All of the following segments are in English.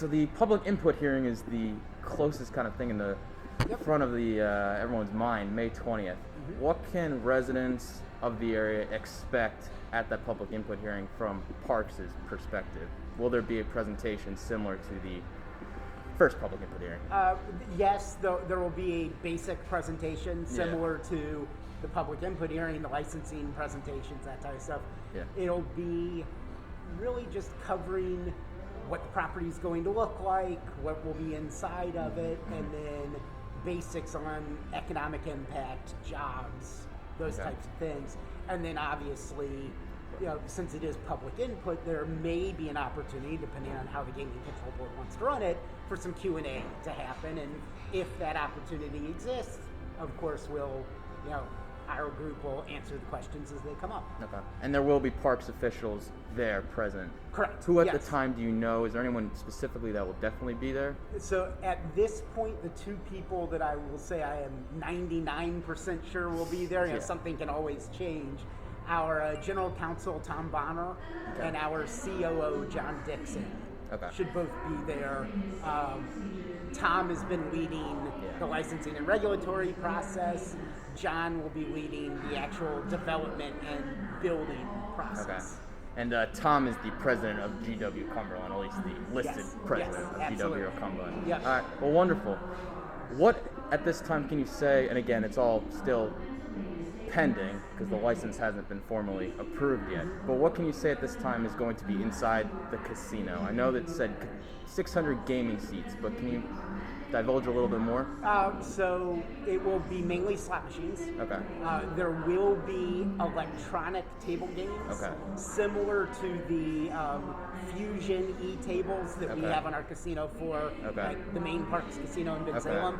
So the public input hearing is the closest kind of thing in the front of the everyone's mind, May 20th. What can residents of the area expect at that public input hearing from Parx's perspective? Will there be a presentation similar to the first public input hearing? Yes, there will be a basic presentation similar to the public input hearing, the licensing presentations, that type of stuff. Yeah. It'll be really just covering what the property is going to look like, what will be inside of it, and then basics on economic impact, jobs, those types of things. And then obviously, since it is public input, there may be an opportunity, depending on how the Gaming Control Board wants to run it, for some Q&A to happen. And if that opportunity exists, of course, our group will answer the questions as they come up. Okay. And there will be Parx officials there present. Correct. Who at the time do you know? Is there anyone specifically that will definitely be there? So at this point, the two people that I will say I am 99% sure will be there, something can always change. Our General Counsel, Tom Bonner, and our COO, John Dixon, should both be there. Tom has been leading the licensing and regulatory process. John will be leading the actual development and building process. And Tom is the president of GW Cumberland, at least the listed president of GW Cumberland. Yep. All right, well, wonderful. What at this time can you say, and again, it's all still pending because the license hasn't been formally approved yet, but what can you say at this time is going to be inside the casino? I know that it said 600 gaming seats, but can you divulge a little bit more? So it will be mainly slot machines. Okay. There will be electronic table games, similar to the Fusion e-tables that we have on our casino for like the main Parx casino in Bensalem.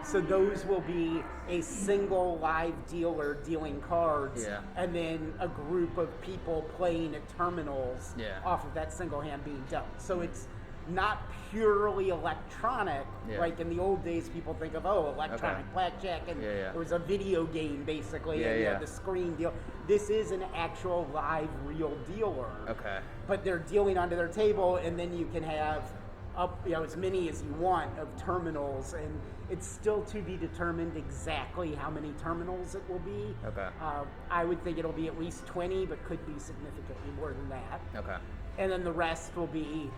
So those will be a single live dealer dealing cards, and then a group of people playing at terminals off of that single hand being dealt. So it's not purely electronic, like in the old days people think of, electronic blackjack, and there was a video game basically, and the screen deal. This is an actual live real dealer. But they're dealing onto their table, and then you can have up as many as you want of terminals, and it's still to be determined exactly how many terminals it will be. I would think it'll be at least 20, but could be significantly more than that. And then the rest will be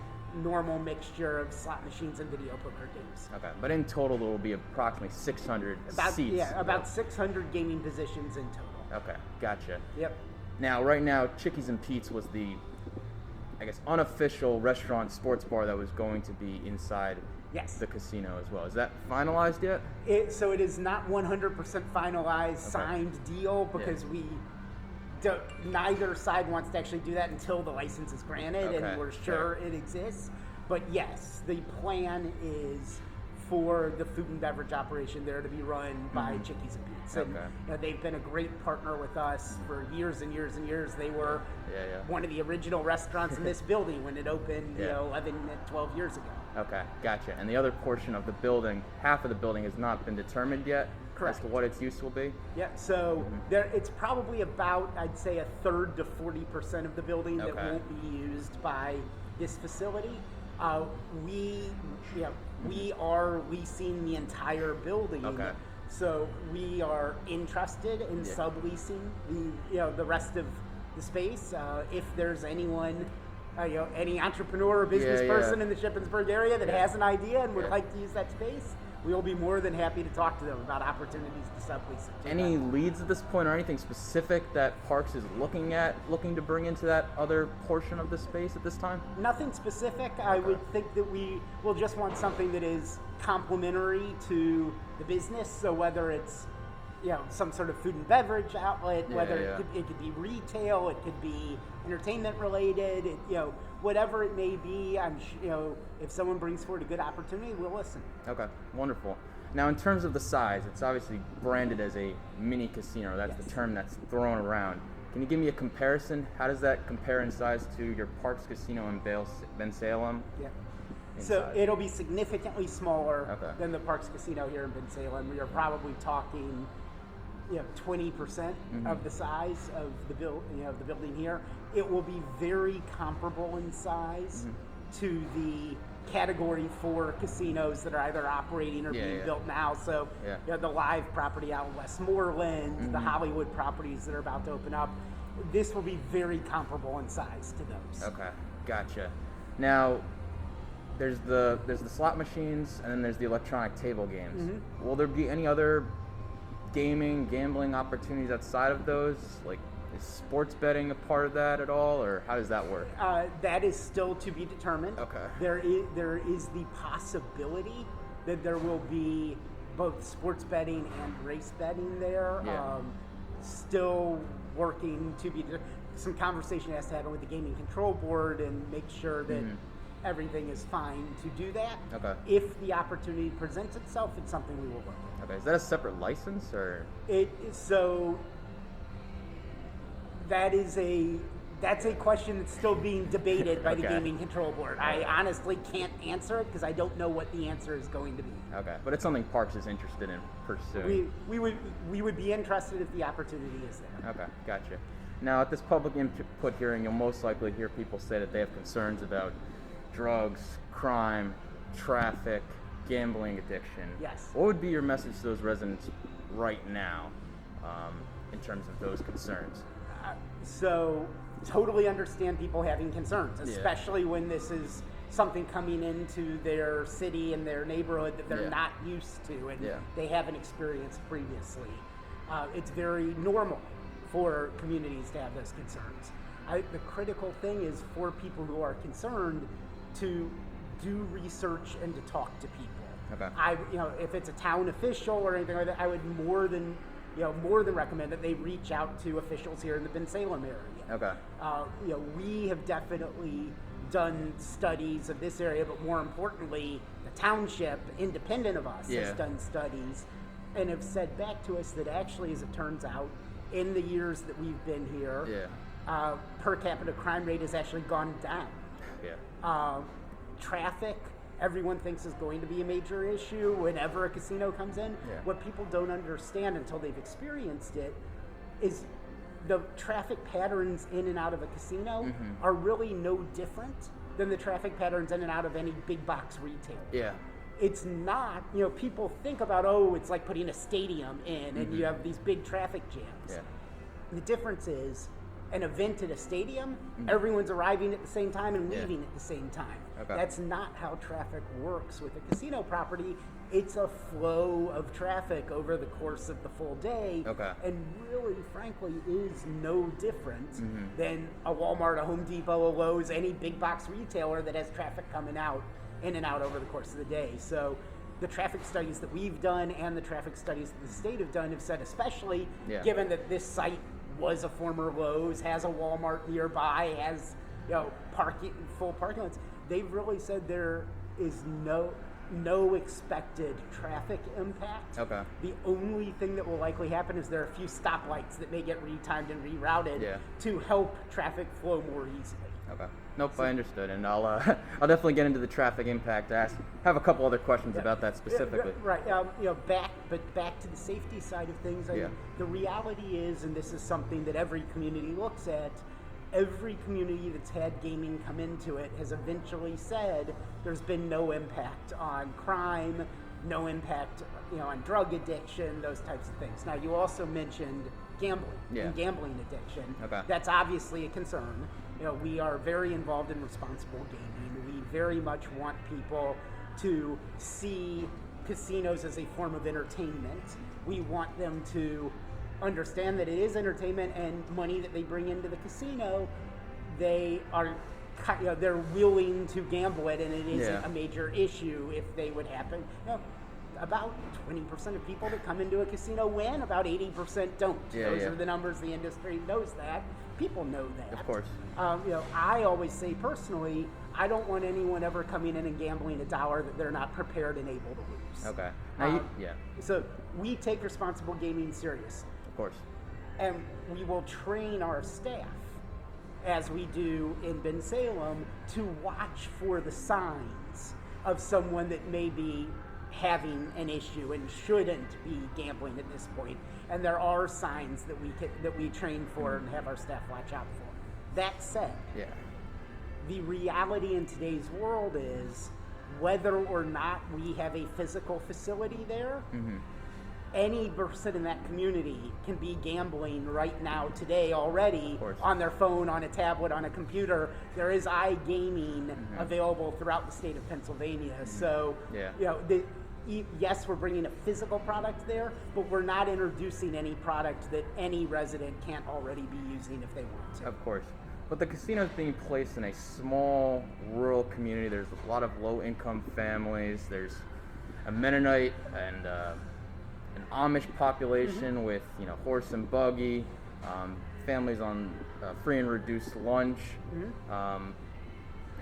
normal mixture of slot machines and video poker games. But in total there will be approximately 600 seats. About 600 gaming positions in total. Gotcha. Yep. Now, right now, Chickies and Pete's was the, I guess, unofficial restaurant sports bar that was going to be inside the casino as well. Is that finalized yet? So it is not 100% finalized, signed deal, because neither side wants to actually do that until the license is granted, and we're sure it exists. But yes, the plan is for the food and beverage operation there to be run by Chickies and Pete's. And they've been a great partner with us for years and years and years. They were one of the original restaurants in this building when it opened 11, 12 years ago. Gotcha. And the other portion of the building, half of the building has not been determined yet? As to what its use will be? So it's probably about, I'd say, a third to 40% of the building that won't be used by this facility. We are leasing the entire building, so we are interested in subleasing the rest of the space. If there's anyone, any entrepreneur or business person in the Shippensburg area that has an idea and would like to use that space, we will be more than happy to talk to them about opportunities to sublease it. Any leads at this point, or anything specific that Parx is looking to bring into that other portion of the space at this time? Nothing specific. I would think that we will just want something that is complementary to the business. So whether it's some sort of food and beverage outlet, whether it could be retail, it could be entertainment related, whatever it may be. If someone brings forward a good opportunity, we'll listen. Wonderful. Now, in terms of the size, it's obviously branded as a mini casino. That's the term that's thrown around. Can you give me a comparison? How does that compare in size to your Parx casino in Bensalem? So it'll be significantly smaller than the Parx casino here in Bensalem. We are probably talking 20% of the size of the building here. It will be very comparable in size to the Category 4 casinos that are either operating or being built now. So the live property out in Westmoreland, the Hollywood properties that are about to open up, this will be very comparable in size to those. Okay, gotcha. Now, there's the slot machines, and then there's the electronic table games. Will there be any other gambling opportunities outside of those? Like, is sports betting a part of that at all, or how does that work? That is still to be determined. Okay. There is the possibility that there will be both sports betting and race betting there. Yeah. Still working to be some conversation has to happen with the gaming control board and make sure that everything is fine to do that. Okay. If the opportunity presents itself, it's something we will work on. Okay. Is that a separate license or? That's a question that's still being debated by the Gaming Control Board. I honestly can't answer it because I don't know what the answer is going to be. Okay, but it's something Parx is interested in pursuing. We would be interested if the opportunity is there. Okay, gotcha. Now, at this public input hearing, you'll most likely hear people say that they have concerns about drugs, crime, traffic, gambling addiction. Yes. What would be your message to those residents right now in terms of those concerns? So, totally understand people having concerns, especially when this is something coming into their city and their neighborhood that they're not used to and they haven't experienced previously. It's very normal for communities to have those concerns. The critical thing is for people who are concerned to do research and to talk to people. Okay. If it's a town official or anything like that, I would more than recommend that they reach out to officials here in the Bensalem area. Okay. We have definitely done studies of this area, but more importantly, the township, independent of us, has done studies and have said back to us that actually, as it turns out, in the years that we've been here, per capita crime rate has actually gone down. Traffic, everyone thinks is going to be a major issue whenever a casino comes in. What people don't understand until they've experienced it is the traffic patterns in and out of a casino are really no different than the traffic patterns in and out of any big box retailer. It's not, people think about, it's like putting a stadium in and you have these big traffic jams. The difference is an event at a stadium, everyone's arriving at the same time and leaving at the same time. That's not how traffic works with a casino property. It's a flow of traffic over the course of the full day, and really, frankly, is no different than a Walmart, a Home Depot, a Lowe's, any big box retailer that has traffic coming out, in and out over the course of the day. So the traffic studies that we've done and the traffic studies that the state have done have said, especially given that this site was a former Lowe's, has a Walmart nearby, has full parking lots, they've really said there is no expected traffic impact. The only thing that will likely happen is there are a few stoplights that may get retimed and rerouted to help traffic flow more easily. Nope, I understood, and I'll definitely get into the traffic impact. Have a couple other questions about that specifically. Right. Back to the safety side of things. The reality is, and this is something that every community looks at. Every community that's had gaming come into it has eventually said there's been no impact on crime, no impact, on drug addiction, those types of things. Now, you also mentioned gambling and gambling addiction. That's obviously a concern. We are very involved in responsible gaming. We very much want people to see casinos as a form of entertainment. We want them to understand that it is entertainment and money that they bring into the casino, they're willing to gamble it, and it isn't a major issue if they would happen. About 20% of people that come into a casino win, about 80% don't. Those are the numbers. The industry knows that. People know that. Of course. I always say personally, I don't want anyone ever coming in and gambling $1 that they're not prepared and able to lose. So we take responsible gaming serious. Of course. And we will train our staff, as we do in Bensalem, to watch for the signs of someone that may be having an issue and shouldn't be gambling at this point. And there are signs that we train for and have our staff watch out for. That said, the reality in today's world is whether or not we have a physical facility there, any person in that community can be gambling right now today already on their phone, on a tablet, on a computer. There is iGaming available throughout the state of Pennsylvania. So, yes, we're bringing a physical product there, but we're not introducing any product that any resident can't already be using if they want to. Of course. But the casino is being placed in a small rural community. There's a lot of low-income families. There's a Mennonite and an Amish population with, horse and buggy, families on free and reduced lunch.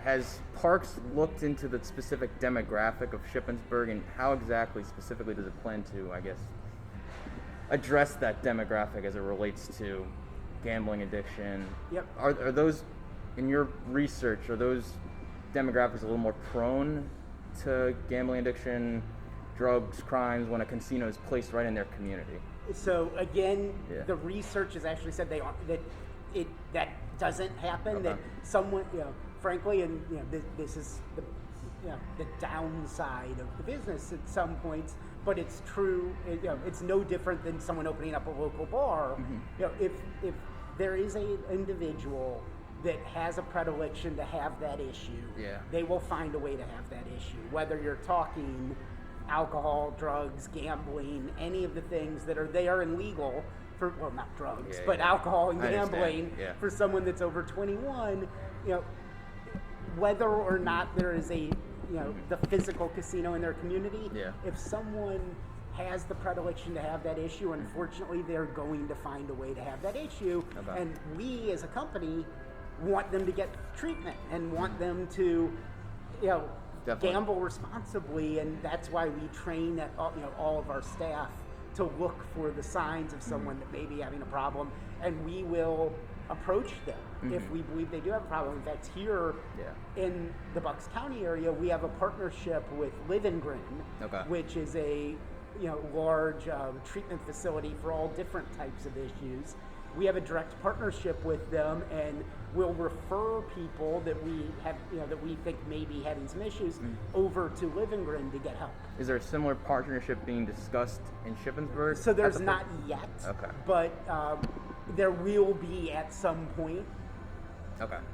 Has Parx looked into the specific demographic of Shippensburg, and how exactly specifically does it plan to, address that demographic as it relates to gambling addiction? Yep. Are those, in your research, are those demographics a little more prone to gambling addiction, drugs, crimes, when a casino is placed right in their community? So again, the research has actually said that doesn't happen. That someone, frankly, and this is the downside of the business at some points. But it's true. It's no different than someone opening up a local bar. If there is an individual that has a predilection to have that issue, they will find a way to have that issue. Whether you're talking alcohol, drugs, gambling, any of the things that are illegal for, well, not drugs, but alcohol and gambling for someone that's over 21, whether or not there is a, the physical casino in their community, if someone has the predilection to have that issue, unfortunately, they're going to find a way to have that issue. And we, as a company, want them to get treatment and want them to, gamble responsibly, and that's why we train all of our staff to look for the signs of someone that may be having a problem, and we will approach them if we believe they do have a problem. In fact, here in the Bucks County area, we have a partnership with Live and Grin, which is a large treatment facility for all different types of issues. We have a direct partnership with them, and we'll refer people that we have, that we think may be having some issues over to Live and Grin to get help. Is there a similar partnership being discussed in Shippensburg? So there's not yet, but there will be at some point.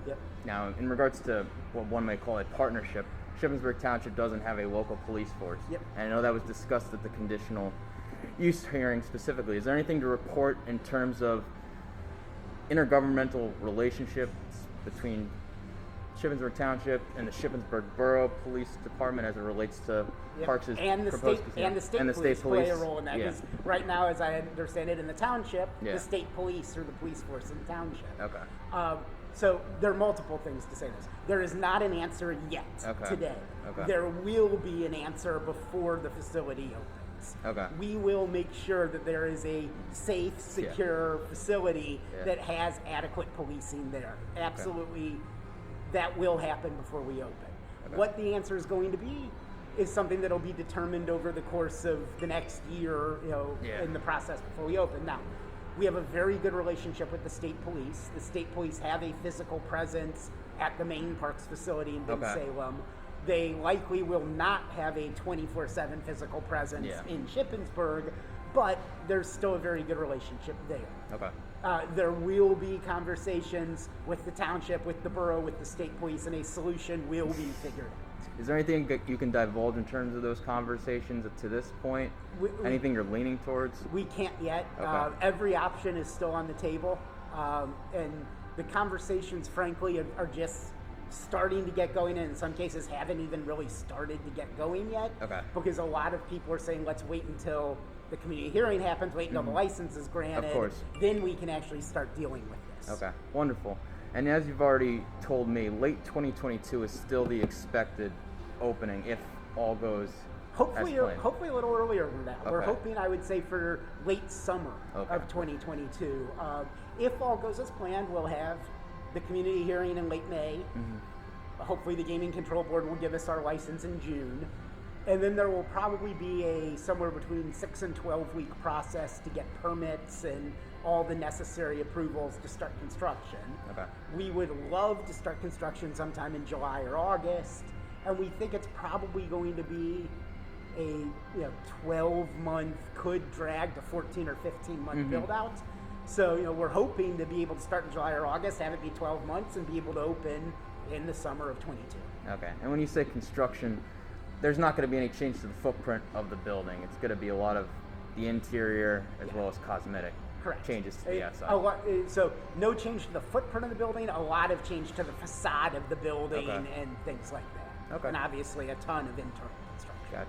Yep. Now, in regards to what one may call a partnership, Shippensburg Township doesn't have a local police force. And I know that was discussed at the conditional use hearing specifically. Is there anything to report in terms of intergovernmental relationships between Shippensburg Township and the Shippensburg Borough Police Department as it relates to Parx's proposed casino? And the state police play a role in that. Because right now, as I understand it, in the township, the state police are the police force in the township. So there are multiple things to say this. There is not an answer yet today. There will be an answer before the facility opens. We will make sure that there is a safe, secure facility that has adequate policing there. Absolutely, that will happen before we open. What the answer is going to be is something that will be determined over the course of the next year, in the process before we open. Now, we have a very good relationship with the state police. The state police have a physical presence at the main Parx facility in Bensalem. They likely will not have a 24/7 physical presence in Shippensburg, but there's still a very good relationship there. There will be conversations with the township, with the borough, with the state police, and a solution will be figured out. Is there anything that you can divulge in terms of those conversations to this point? Anything you're leaning towards? We can't yet. Every option is still on the table, and the conversations, frankly, are just starting to get going, and in some cases haven't even really started to get going yet. Because a lot of people are saying, let's wait until the community hearing happens, wait until the license is granted, then we can actually start dealing with this. Wonderful. And as you've already told me, late 2022 is still the expected opening if all goes hopefully a little earlier than that. We're hoping, I would say, for late summer of 2022. If all goes as planned, we'll have the community hearing in late May. Hopefully the Gaming Control Board will give us our license in June. And then there will probably be a somewhere between 6 and 12 week process to get permits and all the necessary approvals to start construction. We would love to start construction sometime in July or August. and we think it's probably going to be a 12-month, could drag to 14 or 15-month build out. So we're hoping to be able to start in July or August, have it be 12 months, and be able to open in the summer of 22. Okay. And when you say construction, there's not going to be any change to the footprint of the building. It's going to be a lot of the interior as well as cosmetic changes to the outside. So no change to the footprint of the building, a lot of change to the facade of the building and things like that. Okay. And obviously a ton of internal construction. Gotcha.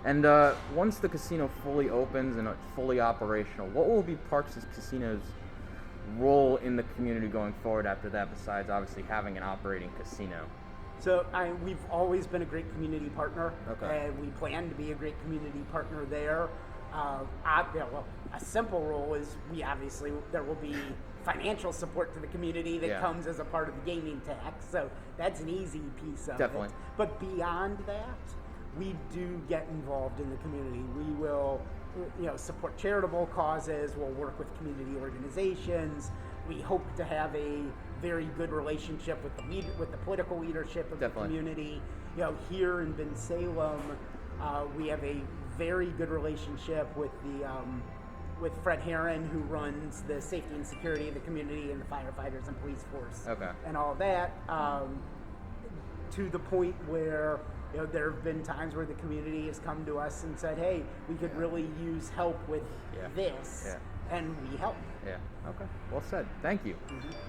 And once the casino fully opens and fully operational, what will be Parx's Casino's role in the community going forward after that, besides obviously having an operating casino? So we've always been a great community partner, and we plan to be a great community partner there. A simple role is there will be financial support to the community that comes as a part of the gaming tax, so that's an easy piece of it. But beyond that, we do get involved in the community. We will support charitable causes, we'll work with community organizations. We hope to have a very good relationship with the political leadership of the community. Here in Bensalem, we have a very good relationship with with Fred Herron, who runs the safety and security of the community and the firefighters and police force and all that, to the point where there have been times where the community has come to us and said, hey, we could really use help with this, and we help. Yeah, okay, well said, thank you.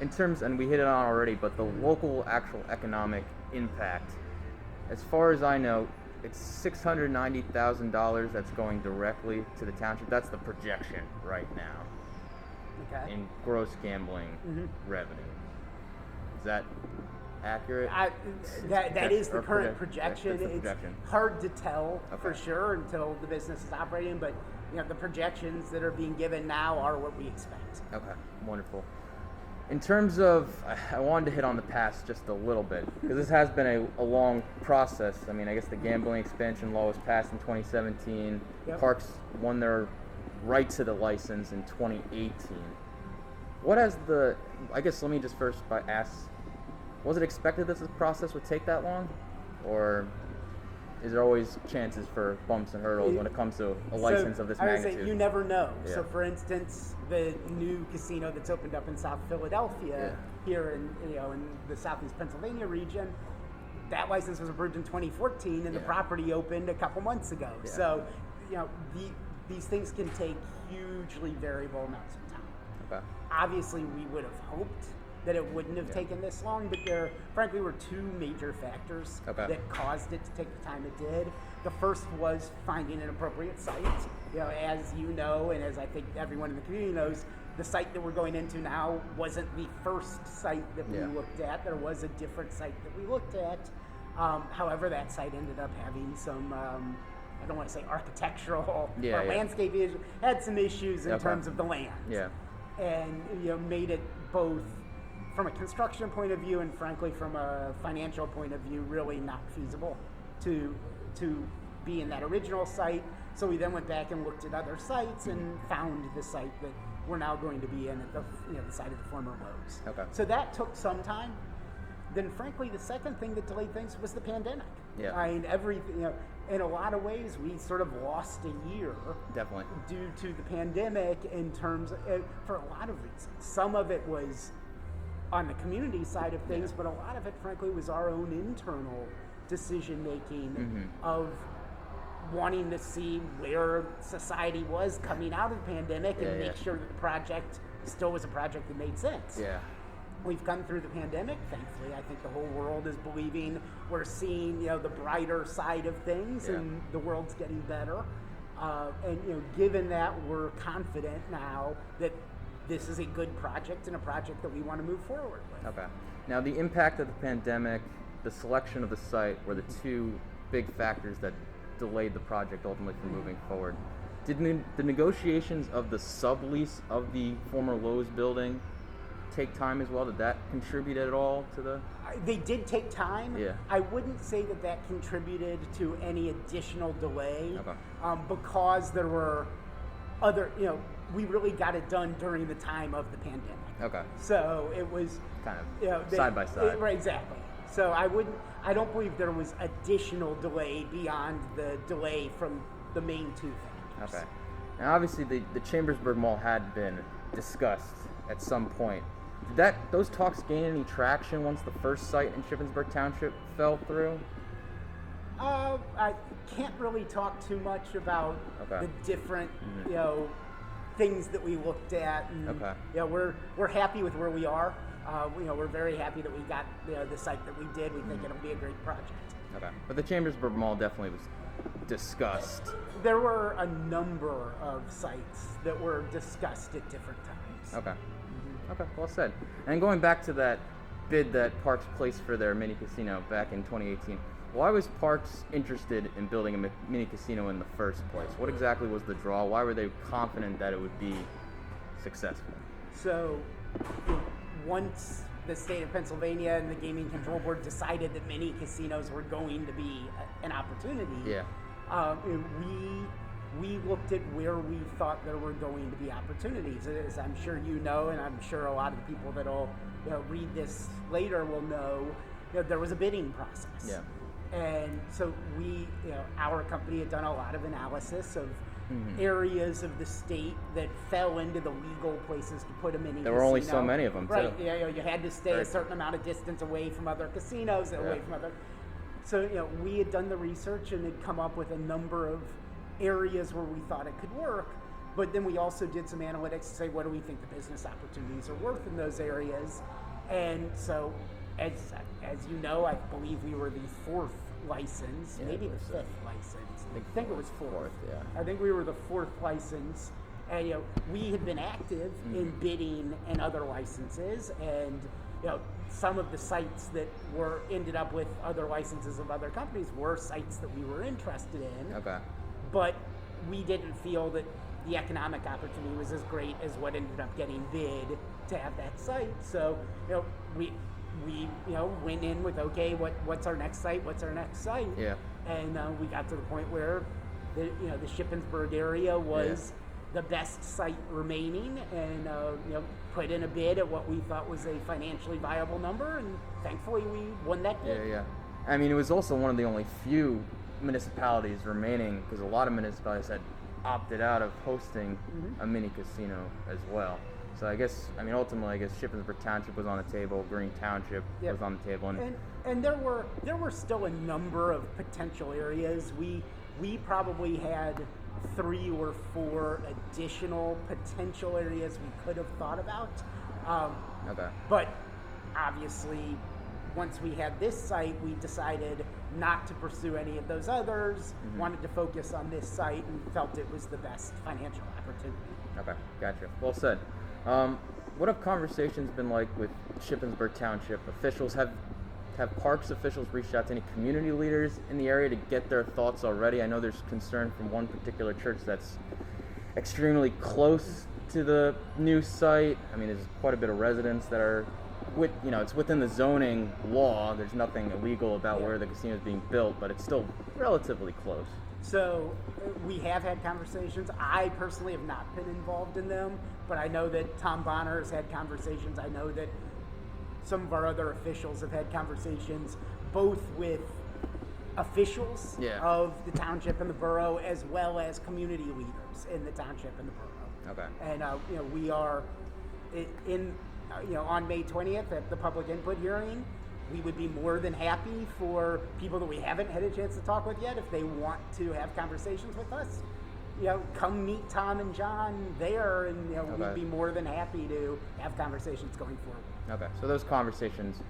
In terms, and we hit it on already, but the local actual economic impact, as far as I know, it's $690,000 that's going directly to the township. That's the projection right now in gross gambling revenue. Is that accurate? That is the current projection. It's hard to tell for sure until the business is operating, but the projections that are being given now are what we expect. Okay, wonderful. In terms of, I wanted to hit on the past just a little bit, because this has been a long process. I mean, I guess the gambling expansion law was passed in 2017. Parx won their right to the license in 2018. What has I guess let me just first ask, was it expected that this process would take that long? Or is there always chances for bumps and hurdles when it comes to a license of this magnitude? I would say you never know. So, for instance, the new casino that's opened up in South Philadelphia, here in the Southeast Pennsylvania region, that license was approved in 2014, and the property opened a couple months ago. So, these things can take hugely variable amounts of time. Obviously, we would have hoped that it wouldn't have taken this long, but there, frankly, were two major factors that caused it to take the time it did. The first was finding an appropriate site. As you know, and as I think everyone in the community knows, the site that we're going into now wasn't the first site that we looked at. There was a different site that we looked at. However, that site ended up having some, I don't want to say architectural or landscape issues, had some issues in terms of the land. And made it both from a construction point of view and frankly from a financial point of view really not feasible to be in that original site. So we then went back and looked at other sites and found the site that we're now going to be in at the site of the former Lowe's. So that took some time. Then frankly the second thing that delayed things was the pandemic. I mean, in a lot of ways we sort of lost a year due to the pandemic in terms of, for a lot of reasons. Some of it was on the community side of things, but a lot of it, frankly, was our own internal decision-making of wanting to see where society was coming out of the pandemic and make sure that the project still was a project that made sense. We've come through the pandemic, thankfully. I think the whole world is believing we're seeing, the brighter side of things and the world's getting better. And, given that, we're confident now that this is a good project and a project that we want to move forward with. Now, the impact of the pandemic, the selection of the site were the two big factors that delayed the project ultimately from moving forward. Did the negotiations of the sublease of the former Lowe's building take time as well? Did that contribute at all to the... They did take time. I wouldn't say that contributed to any additional delay because there were other, we really got it done during the time of the pandemic. So it was kind of side by side. Right, exactly. So I don't believe there was additional delay beyond the delay from the main two factors. Okay. Now, obviously, the Chambersburg Mall had been discussed at some point. Did those talks gain any traction once the first site in Shippensburg Township fell through? I can't really talk too much about the different, things that we looked at. And, we're happy with where we are. We're very happy that we got the site that we did. We think it'll be a great project. Okay. But the Chambersburg Mall definitely was discussed. There were a number of sites that were discussed at different times. Okay. Okay, well said. And going back to that bid that Parx placed for their mini casino back in 2018, why was Parx interested in building a mini casino in the first place? What exactly was the draw? Why were they confident that it would be successful? So, once the state of Pennsylvania and the Gaming Control Board decided that mini casinos were going to be an opportunity, we looked at where we thought there were going to be opportunities. As I'm sure you know, and I'm sure a lot of the people that'll read this later will know, there was a bidding process. Yeah. And so our company had done a lot of analysis of areas of the state that fell into the legal places to put a mini casino. There were only so many of them, right? Yeah, you had to stay a certain amount of distance away from other casinos, away from other. So we had done the research and had come up with a number of areas where we thought it could work. But then we also did some analytics to say, what do we think the business opportunities are worth in those areas? And so, as you know, I believe we were the fourth license, maybe the fifth license. I think it was fourth. I think we were the fourth license, and we had been active in bidding and other licenses, and some of the sites that ended up with other licenses of other companies were sites that we were interested in. Okay. But we didn't feel that the economic opportunity was as great as what ended up getting bid to have that site. So we went in with, okay, what's our next site? What's our next site? Yeah. And we got to the point where the Shippensburg area was the best site remaining, and put in a bid at what we thought was a financially viable number, and thankfully we won that bid. Yeah. I mean, it was also one of the only few municipalities remaining, because a lot of municipalities had opted out of hosting a mini casino as well. So ultimately, Shippensburg Township was on the table, Green Township was on the table, and there were still a number of potential areas. We probably had 3 or 4 additional potential areas we could have thought about. But obviously, once we had this site, we decided not to pursue any of those others, wanted to focus on this site, and felt it was the best financial opportunity. Okay, gotcha. Well said. What have conversations been like with Shippensburg Township officials? Have Parx officials reached out to any community leaders in the area to get their thoughts already? I know there's concern from one particular church that's extremely close to the new site. I mean, there's quite a bit of residents that are it's within the zoning law. There's nothing illegal about where the casino is being built, but it's still relatively close. So we have had conversations. I personally have not been involved in them, but I know that Tom Bonner has had conversations. I know that some of our other officials have had conversations, both with officials of the township and the borough, as well as community leaders in the township and the borough. Okay. And we are on May 20th at the public input hearing. We would be more than happy for people that we haven't had a chance to talk with yet, if they want to have conversations with us. Come meet Tom and John there, and we'd be more than happy to have conversations going forward. Okay, so those conversations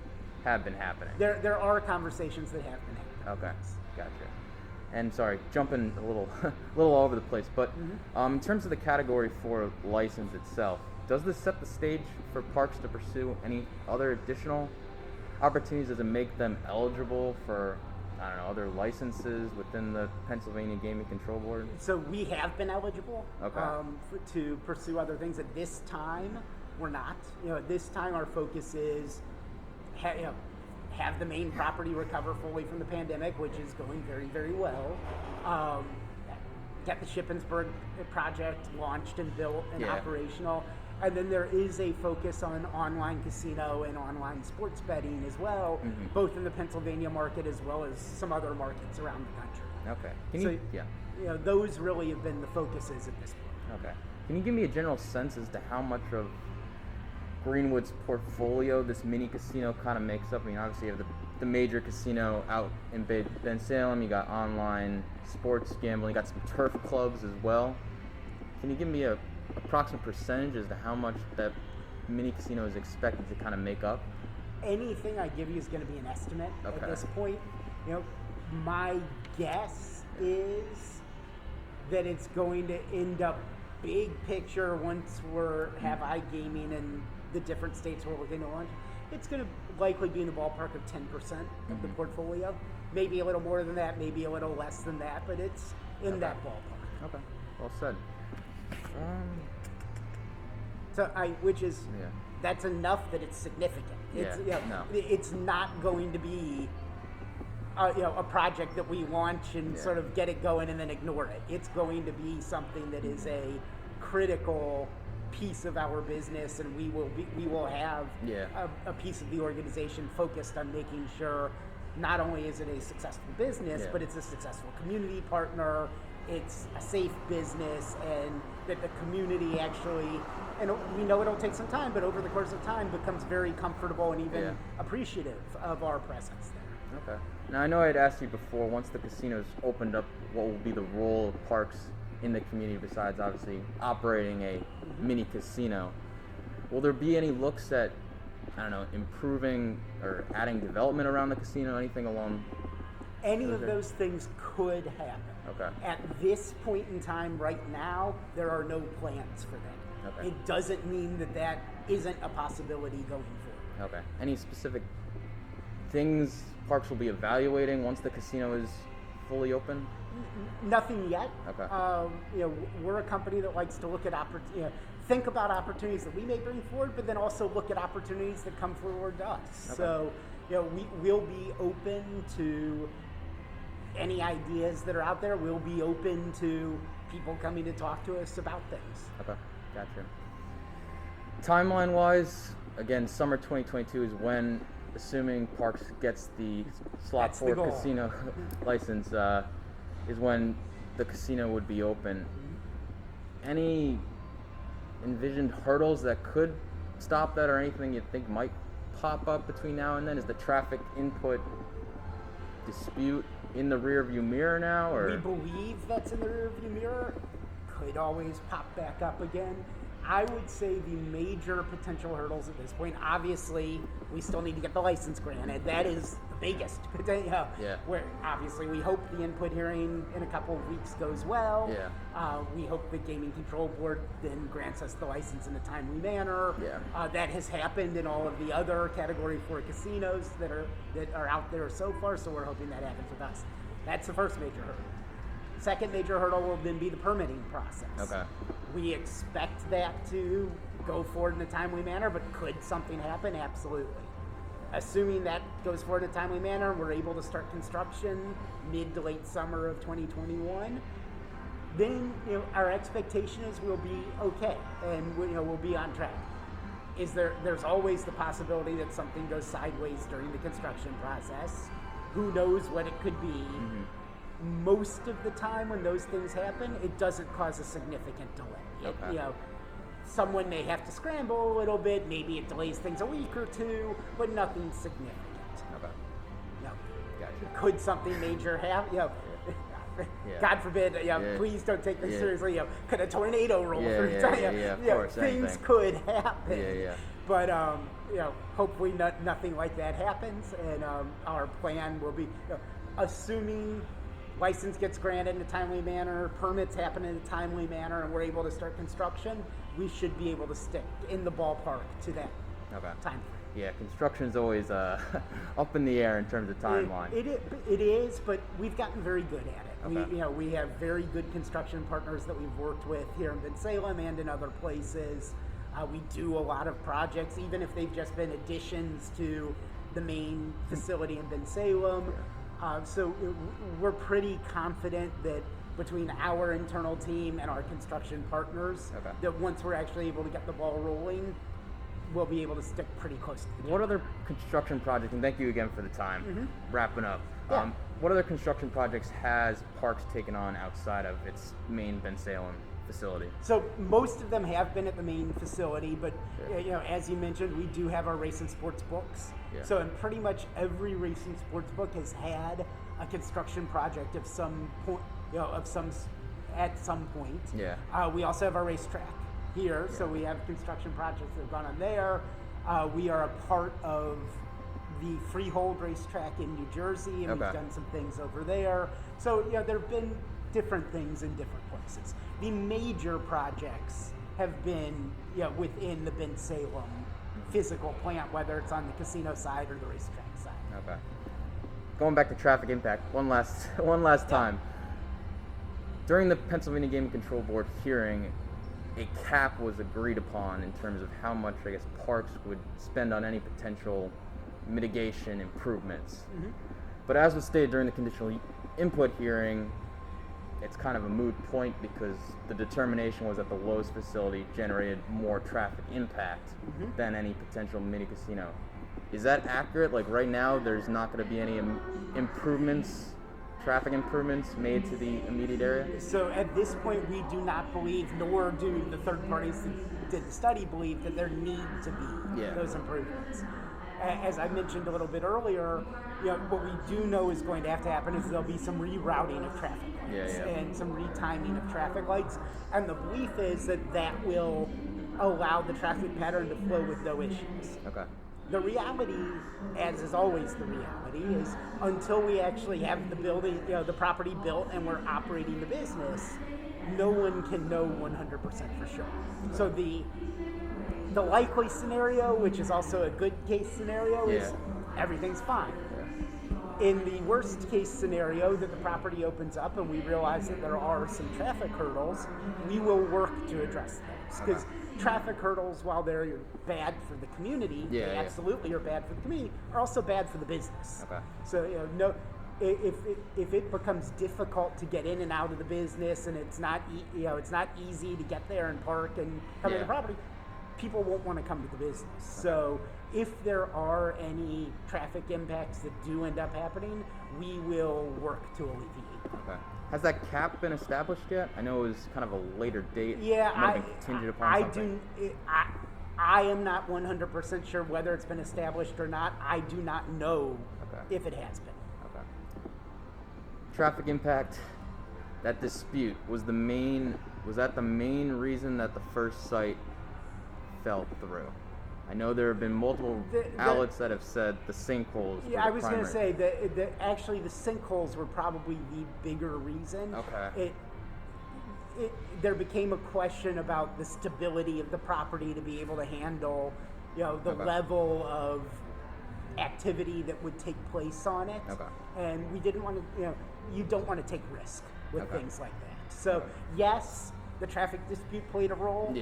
have been happening. There are conversations that have been happening. Okay, gotcha. And sorry, jumping a little all over the place, but in terms of the Category 4 license itself, does this set the stage for Parx to pursue any other additional opportunities? Does it make them eligible for, other licenses within the Pennsylvania Gaming Control Board? So we have been eligible to pursue other things. At this time, we're not. At this time, our focus is have the main property recover fully from the pandemic, which is going very, very well. Get the Shippensburg project launched and built and operational, And then there is a focus on online casino and online sports betting as well, both in the Pennsylvania market as well as some other markets around the country. Okay. You know, those really have been the focuses at this point. Okay. Can you give me a general sense as to how much of Greenwood's portfolio this mini casino kind of makes up? I mean, obviously you have the major casino out in Bensalem, you got online sports gambling, you got some turf clubs as well. Can you give me a approximate percentage as to how much that mini casino is expected to kind of make up? Anything I give you is going to be an estimate at this point. You know, my guess is that it's going to end up big picture once have iGaming in the different states we're looking to launch. It's going to likely be in the ballpark of 10% of the portfolio. Maybe a little more than that, maybe a little less than that, but it's in that ballpark. Okay, well said. That's enough that it's significant. It's not going to be a project that we launch and sort of get it going and then ignore it. It's going to be something that is a critical piece of our business, and we will have a piece of the organization focused on making sure not only is it a successful business, but it's a successful community partner, it's a safe business, and that the community actually, and we know it'll take some time, but over the course of time becomes very comfortable and even appreciative of our presence there. Okay. Now I know I had asked you before, once the casino's opened up, what will be the role of Parx in the community besides obviously operating a mini casino? Will there be any looks at, I don't know, improving or adding development around the casino, anything along? Any of those things could happen. Okay. At this point in time, right now, there are no plans for that. Okay. It doesn't mean that isn't a possibility going forward. Okay. Any specific things Parx will be evaluating once the casino is fully open? Nothing yet. Okay. We're a company that likes to look at think about opportunities that we may bring forward, but then also look at opportunities that come forward to us. Okay. So, we will be open to any ideas that are out there. We'll be open to people coming to talk to us about things. Okay, gotcha. Timeline-wise, again, summer 2022 is when, assuming Parx gets the slot 4 casino license, is when the casino would be open. Any envisioned hurdles that could stop that, or anything you think might pop up between now and then? Is the traffic input dispute in the rearview mirror now, or? We believe that's in the rearview mirror. Could always pop back up again. I would say the major potential hurdles at this point, obviously, we still need to get the license granted. That is the biggest. Where obviously we hope the input hearing in a couple of weeks goes well. We hope the Gaming Control Board then grants us the license in a timely manner. That has happened in all of the other Category 4 casinos that are out there so far, so we're hoping that happens with us. That's the first major hurdle. Second major hurdle will then be the permitting process. Okay. We expect that to go forward in a timely manner, but could something happen? Absolutely. Assuming that goes forward in a timely manner, we're able to start construction mid to late summer of 2021, then our expectation is we'll be okay, and we'll be on track. There's always the possibility that something goes sideways during the construction process. Who knows what it could be? Most of the time when those things happen, it doesn't cause a significant delay. Someone may have to scramble a little bit, maybe it delays things a week or two, but nothing significant. Okay. No. Gotcha. Could something major happen? God forbid, please don't take this seriously. Could a tornado roll through? Of course, things anything could happen. But hopefully nothing like that happens, and our plan will be, assuming license gets granted in a timely manner, permits happen in a timely manner, and we're able to start construction, we should be able to stick in the ballpark to that time frame. Yeah, construction's always up in the air in terms of timeline. It is, but we've gotten very good at it. Okay. We have very good construction partners that we've worked with here in Bensalem and in other places. We do a lot of projects, even if they've just been additions to the main facility in Bensalem. So we're pretty confident that between our internal team and our construction partners. That once we're actually able to get the ball rolling, we'll be able to stick pretty close to the What other construction projects, and thank you again for the time, wrapping up, Yeah. What other construction projects has Parx taken on outside of its main Bensalem facility? So most of them have been at the main facility, but as you mentioned, we do have our race and sports books. So in pretty much every race and sports book has had a construction project of some point, at some point. We also have our racetrack here, so we have construction projects that have gone on there. We are a part of the Freehold racetrack in New Jersey, and we've done some things over there. So there have been different things in different places. The major projects have been within the Bensalem physical plant, whether it's on the casino side or the racetrack side. Going back to traffic impact, one last time. During the Pennsylvania Gaming Control Board hearing, a cap was agreed upon in terms of how much, I guess, Parx would spend on any potential mitigation improvements. But as was stated during the conditional input hearing, it's kind of a moot point because the determination was that the Lowe's facility generated more traffic impact than any potential mini casino. Is that accurate? Like right now, there's not going to be any traffic improvements made to the immediate area? So at this point, we do not believe, nor do the third parties that did the study believe, that there need to be those improvements. As I mentioned a little bit earlier, what we do know is going to have to happen is there'll be some rerouting of traffic lights and some retiming of traffic lights. And the belief is that will allow the traffic pattern to flow with no issues. The reality, as is always the reality, is until we actually have the building, the property built and we're operating the business, no one can know 100% for sure. So the likely scenario, which is also a good case scenario, is everything's fine. In the worst case scenario, that the property opens up and we realize that there are some traffic hurdles, we will work to address those. Because traffic hurdles, while they're bad for the community, they absolutely are bad for the community, are also bad for the business. So if it becomes difficult to get in and out of the business, and it's not easy to get there and park and come to the property, people won't want to come to the business. So if there are any traffic impacts that do end up happening, we will work to alleviate. Has that cap been established yet? I know it was kind of a later date. I am not 100% sure whether it's been established or not. I do not know if it has been. Traffic impact, that dispute, was that the main reason that the first site fell through? I know there have been multiple outlets that have said the sinkholes. I was going to say that actually the sinkholes were probably the bigger reason. There became a question about the stability of the property to be able to handle, the level of activity that would take place on it. And we didn't want to, you don't want to take risk with things like that. So yes, the traffic dispute played a role.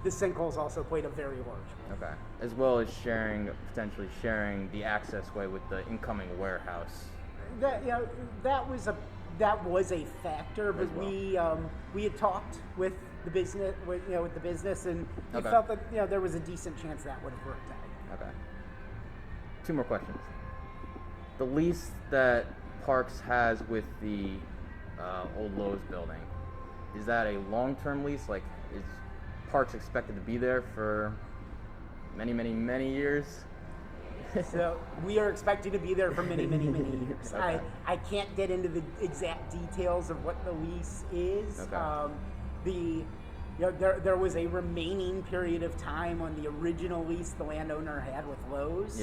The sinkholes also played a very large role. As well as potentially sharing the access way with the incoming warehouse. That was a factor, but we had talked with the business, with the business, and we felt that there was a decent chance that would have worked out. Two more questions. The lease that Parx has with the old Lowe's building, is that a long-term lease? Like, is Parx expected to be there for many, many, many years? So we are expecting to be there for many, many, many years. I can't get into the exact details of what the lease is. There was a remaining period of time on the original lease the landowner had with Lowe's.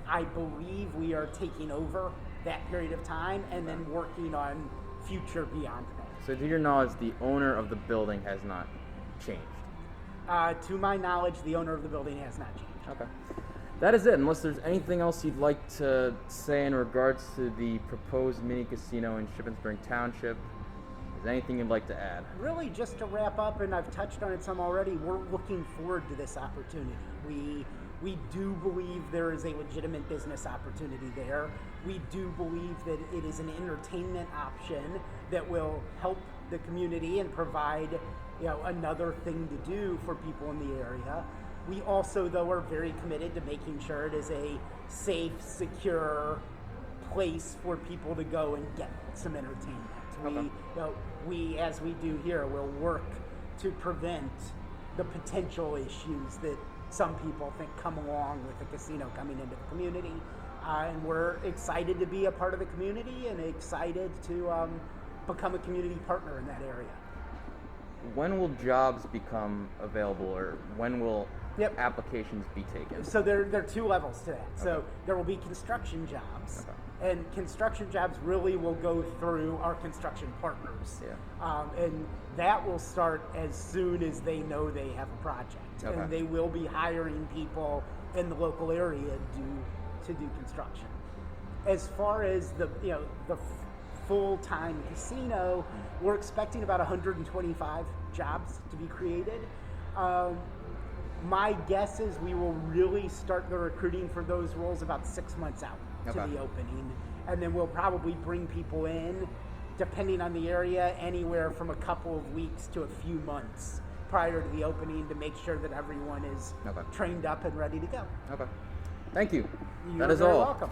I believe we are taking over that period of time and then working on future beyond that. So to your knowledge, the owner of the building has not changed? To my knowledge, the owner of the building has not changed. That is it, unless there's anything else you'd like to say in regards to the proposed mini casino in Shippensburg Township. Is there anything you'd like to add? Really, just to wrap up, and I've touched on it some already, we're looking forward to this opportunity. We do believe there is a legitimate business opportunity there. We do believe that it is an entertainment option that will help the community and provide, another thing to do for people in the area. We also, though, are very committed to making sure it is a safe, secure place for people to go and get some entertainment. Okay. We, as we do here, will work to prevent the potential issues that some people think come along with the casino coming into the community. And we're excited to be a part of the community and excited to become a community partner in that area. When will jobs become available, or when will applications be taken? So there are two levels to that. So there will be construction jobs, and construction jobs really will go through our construction partners. And that will start as soon as they know they have a project, and they will be hiring people in the local area to do construction. As far as the full-time casino, we're expecting about 125 jobs to be created. My guess is we will really start the recruiting for those roles about 6 months out to the opening, and then we'll probably bring people in, depending on the area, anywhere from a couple of weeks to a few months prior to the opening to make sure that everyone is trained up and ready to go. Okay. Thank you. You're that is very all. welcome.